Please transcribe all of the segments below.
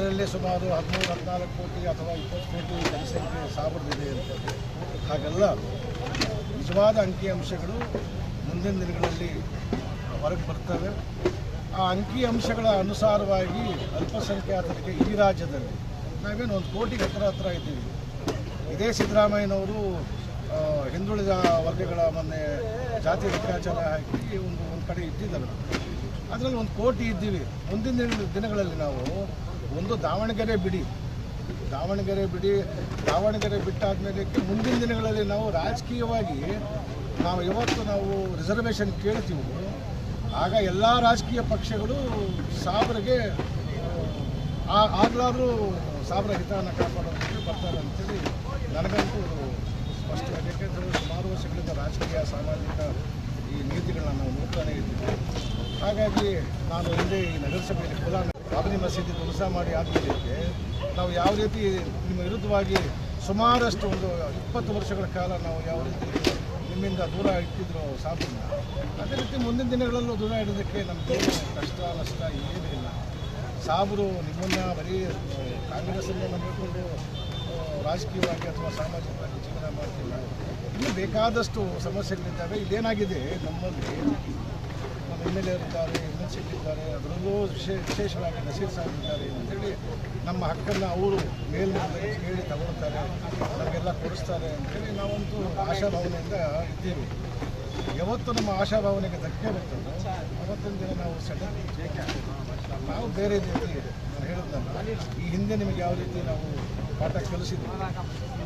ಅದರಲ್ಲೇ ಸುಮಾರು 13-14 ಕೋಟಿ ಅಥವಾ 20 ಕೋಟಿ ಜನಸಂಖ್ಯೆ ಸಾಬ್ರದಿದೆ ಅಂತ. ಹಾಗೆಲ್ಲ ನಿಜವಾದ ಅಂಕಿಅಂಶಗಳು ಮುಂದಿನ ದಿನಗಳಲ್ಲಿ ಹೊರಗೆ ಬರ್ತವೆ. ಆ ಅಂಕಿಅಂಶಗಳ ಅನುಸಾರವಾಗಿ ಅಲ್ಪಸಂಖ್ಯಾತರಿಗೆ ಈ ರಾಜ್ಯದಲ್ಲಿ ನಾವೇನು 1 ಕೋಟಿಗೆ ಹತ್ರ ಇದ್ದೀವಿ. ಇದೇ ಸಿದ್ದರಾಮಯ್ಯನವರು ಹಿಂದುಳಿದ ವರ್ಗಗಳ ಮೊನ್ನೆ ಜಾತಿ ಲೆಕ್ಕಾಚಾರ ಹಾಕಿ ಒಂದು ಕಡೆ ಇಟ್ಟಿದ್ದಾರೆ. ಅದರಲ್ಲಿ 1 ಕೋಟಿ ಇದ್ದೀವಿ. ಮುಂದಿನ ದಿನಗಳಲ್ಲಿ ನಾವು ಒಂದು ದಾವಣಗೆರೆ ಬಿಟ್ಟಾದಮೇಲೆ ಮುಂದಿನ ದಿನಗಳಲ್ಲಿ ನಾವು ರಾಜಕೀಯವಾಗಿ ನಾವು ರಿಸರ್ವೇಷನ್ ಕೇಳ್ತೀವಿ. ಆಗ ಎಲ್ಲ ರಾಜಕೀಯ ಪಕ್ಷಗಳು ಸಾಬ್ರಿಗೆ ಆಗಲಾದರೂ ಸಾಬ್ರ ಹಿತವನ್ನು ಕಾಪಾಡೋದಕ್ಕೆ ಬರ್ತಾರೆ ಅಂತೇಳಿ ನನಗಂತೂ ಸ್ಪಷ್ಟವಾಗಿ. ಯಾಕೆಂದರೆ ಸುಮಾರು ವರ್ಷಗಳಿಂದ ರಾಜಕೀಯ ಸಾಮಾಜಿಕ ಈ ನೀತಿಗಳನ್ನ ನಾವು ನೋಡ್ತಾನೆ ಇದ್ದೀವಿ. ಹಾಗಾಗಿ ನಾನು ಹಿಂದೆ ಈ ನಗರಸಭೆಯಲ್ಲಿ ಬಾಬರಿ ಮಸೀದಿ ಧ್ವಂಸ ಮಾಡಿ ಆದಮೇಲೆ ನಾವು ಯಾವ ರೀತಿ ನಿಮ್ಮ ವಿರುದ್ಧವಾಗಿ ಸುಮಾರಷ್ಟು ಒಂದು 20 ವರ್ಷಗಳ ಕಾಲ ನಾವು ಯಾವ ರೀತಿ ನಿಮ್ಮಿಂದ ದೂರ ಇಟ್ಟಿದ್ರು ಸಾಬ್ರನ್ನ, ಅದೇ ರೀತಿ ಮುಂದಿನ ದಿನಗಳಲ್ಲೂ ದೂರ ಇಡೋದಕ್ಕೆ ನಮಗೆ ಕಷ್ಟ ನಷ್ಟ ಏನೂ ಇಲ್ಲ. ಸಾಬ್ರು ನಿಮ್ಮನ್ನು ಬರೀ ಕಾಂಗ್ರೆಸ್ಸನ್ನು ನಂಬಿಕೊಂಡು ರಾಜಕೀಯವಾಗಿ ಅಥವಾ ಸಾಮಾಜಿಕವಾಗಿ ಜೀವನ ಮಾಡ್ತಿಲ್ಲ. ಇನ್ನೂ ಬೇಕಾದಷ್ಟು ಸಮಸ್ಯೆಗಳಿದ್ದಾವೆ. ಇಲ್ಲೇನಾಗಿದೆ, ನಮ್ಮಲ್ಲಿ ನಮ್ಮ MLA ಇದ್ದಾರೆ, MLC ಇದ್ದಾರೆ, ಅದರಲ್ಲೂ ವಿಶೇಷವಾಗಿ ನಸೀರ್ ಸಾಹೇಬ್ ಇದ್ದಾರೆ ಅಂತೇಳಿ ನಮ್ಮ ಹಕ್ಕನ್ನು ಅವರು ಮೇಲ್ಮನೆ ಕೇಳಿ ತಗೊಳ್ತಾರೆ, ನಮಗೆಲ್ಲ ಕೊಡಿಸ್ತಾರೆ ಅಂತೇಳಿ ನಾವಂತೂ ಆಶಾಭಾವನೆಯಿಂದ ಇದ್ದೀವಿ. ಯಾವತ್ತು ನಮ್ಮ ಆಶಾಭಾವನೆಗೆ ಧಕ್ಕೆ ಬರ್ತದೆ ಅವತ್ತೊಂದು ದಿನ ನಾವು ನಾವು ಬೇರೆ ರೀತಿ ನಾನು ಹೇಳಿದ್ನಲ್ಲ, ಈ ಹಿಂದೆ ನಿಮಗೆ ಯಾವ ರೀತಿ ನಾವು ಪಾಠ ಕಲಿಸಿದ್ವಿ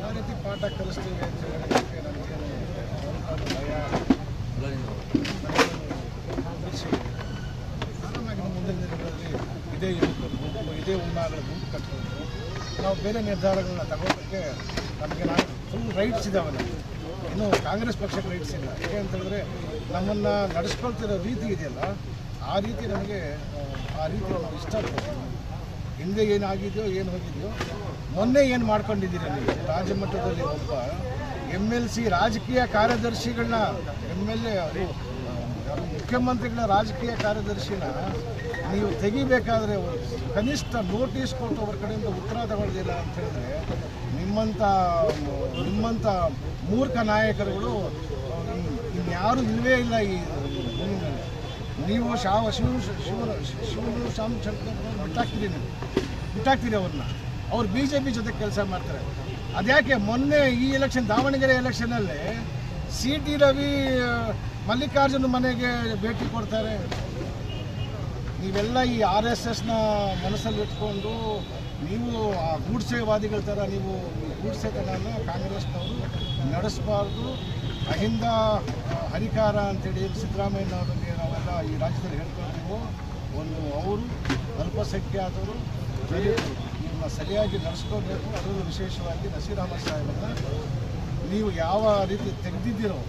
ಆ ರೀತಿ ಪಾಠ ಕಲಿಸ್ತೀವಿ ಅಂತ ಹೇಳೋದಕ್ಕೆ ನನಗೇನು ಭಯ ಆರಾಮಾಗಿ ಮುಂದಿನ ದಿನಗಳಲ್ಲಿ ಇದೇ ಯುವಕರ ಗುಂಪು, ಇದೇ ಉನ್ನಾಗಳ ಗುಂಪು ಕಟ್ಕೊಂಡು ನಾವು ಬೇರೆ ನಿರ್ಧಾರಗಳನ್ನ ತಗೋದಕ್ಕೆ ನಮಗೆ ಫುಲ್ ರೈಟ್ಸ್ ಇದ್ದಾವೆ. ನಮಗೆ ಇನ್ನೂ ಕಾಂಗ್ರೆಸ್ ಪಕ್ಷಕ್ಕೆ ರೈಟ್ಸ್ ಇಲ್ಲ. ಯಾಕೆ ಅಂತ ಹೇಳಿದ್ರೆ ನಮ್ಮನ್ನು ನಡೆಸ್ಕೊಳ್ತಿರೋ ರೀತಿ ಇದೆಯಲ್ಲ, ಆ ರೀತಿ ನಮಗೆ ನಾವು ಇಷ್ಟಪಡ್ತೀವಿ. ಹಿಂದೆ ಏನಾಗಿದೆಯೋ ಏನು ಹೋಗಿದೆಯೋ, ಮೊನ್ನೆ ಏನು ಮಾಡ್ಕೊಂಡಿದ್ದೀರಿ ನೀವು ರಾಜ್ಯ ಮಟ್ಟದಲ್ಲಿ ಒಬ್ಬ MLC ರಾಜಕೀಯ ಕಾರ್ಯದರ್ಶಿಗಳನ್ನ MLA ಮುಖ್ಯಮಂತ್ರಿಗಳ ರಾಜಕೀಯ ಕಾರ್ಯದರ್ಶಿನ ನೀವು ತೆಗಿಬೇಕಾದ್ರೆ ಕನಿಷ್ಠ ನೋಟಿಸ್ ಕೊಟ್ಟು ಅವ್ರ ಕಡೆಯಿಂದ ಉತ್ತರ ತಗೊಳ್ಳೋದಿಲ್ಲ ಅಂತ ಹೇಳಿದ್ರೆ ನಿಮ್ಮಂಥ ಮೂರ್ಖ ನಾಯಕರುಗಳು ಇನ್ಯಾರೂ ಇಲ್ಲವೇ ಇಲ್ಲ ಈ ಭೂಮಿನಲ್ಲಿ. ನೀವು ಶಿವನು ಶಾಮ್ ಬಿಟ್ಟಾಕ್ತೀರಿ ಅವ್ರನ್ನ. ಅವ್ರು BJP ಜೊತೆ ಕೆಲಸ ಮಾಡ್ತಾರೆ. ಅದ್ಯಾಕೆ ಮೊನ್ನೆ ಈ ಎಲೆಕ್ಷನ್ ದಾವಣಗೆರೆ ಎಲೆಕ್ಷನಲ್ಲಿ CT ರವಿ ಮಲ್ಲಿಕಾರ್ಜುನ ಮನೆಗೆ ಭೇಟಿ ಕೊಡ್ತಾರೆ? ನೀವೆಲ್ಲ ಈ RSSನ ಮನಸ್ಸಲ್ಲಿ ಇಟ್ಕೊಂಡು ನೀವು ಆ ಗೂಡ್ಸೆವಾದಿಗಳ ಥರ ನೀವು ಗೂಡ್ಸೆತನನ ಕಾಂಗ್ರೆಸ್ನವರು ನಡೆಸಬಾರ್ದು. ಅಹಿಂದ ಹರಿಕಾರ ಅಂತೇಳಿ ಸಿದ್ದರಾಮಯ್ಯನವರಿಗೆ ನಾವೆಲ್ಲ ಈ ರಾಜ್ಯದಲ್ಲಿ ಹೇಳ್ಕೊಳ್ತೀವೋ, ಅವರು ಅಲ್ಪಸಂಖ್ಯಾತರು ದಲಿತರು ಇವನ್ನ ಸರಿಯಾಗಿ ನಡೆಸ್ಕೋಬೇಕು. ಅದರಲ್ಲೂ ವಿಶೇಷವಾಗಿ ನಸೀರ್ ಅಹಮದ್ ಸಾಹೇಬನ್ನು ನೀವು ಯಾವ ರೀತಿ ತೆಗೆದಿದ್ದೀರೋ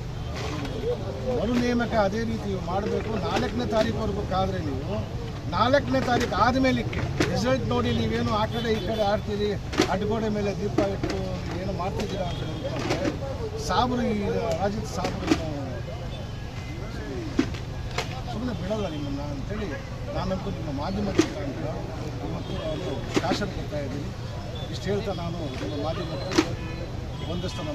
ಮರು ನೇಮಕ ಅದೇ ರೀತಿ ಮಾಡಬೇಕು. 4ನೇ ತಾರೀಕುವರೆಗೂ ಕಾದರೆ ನೀವು 4ನೇ ತಾರೀಕು ಆದಮೇಲೆ ರಿಸಲ್ಟ್ ನೋಡಿ ನೀವೇನು ಆ ಕಡೆ ಈ ಕಡೆ ಆಡ್ತೀರಿ, ಅಡ್ಗೋಡೆ ಮೇಲೆ ದೀಪ ಇಟ್ಟು ಏನು ಮಾಡ್ತಿದ್ದೀರಾ ಅಂತ ಹೇಳ್ಕೊಂಡ್ರೆ ಸಾಬ್ರು ಈ ರಾಜ್ಯದ ಸಾಬ್ರು ಸುಮ್ಮನೆ ಬಿಡಲ್ಲ ನಿಮ್ಮನ್ನು ಅಂತೇಳಿ ನಾನಂತೂ ನಿಮ್ಮ ಮಾಧ್ಯಮದ ಮುಖಾಂತರ ಇವತ್ತು ನಾನು ಭಾಷಣ ಕೊಡ್ತಾ ಇದ್ದೀನಿ. ಇಷ್ಟು ಹೇಳ್ತಾ ನಾನು ನಿಮ್ಮ ಮಾಧ್ಯಮಕ್ಕೆ ಒಂದಷ್ಟು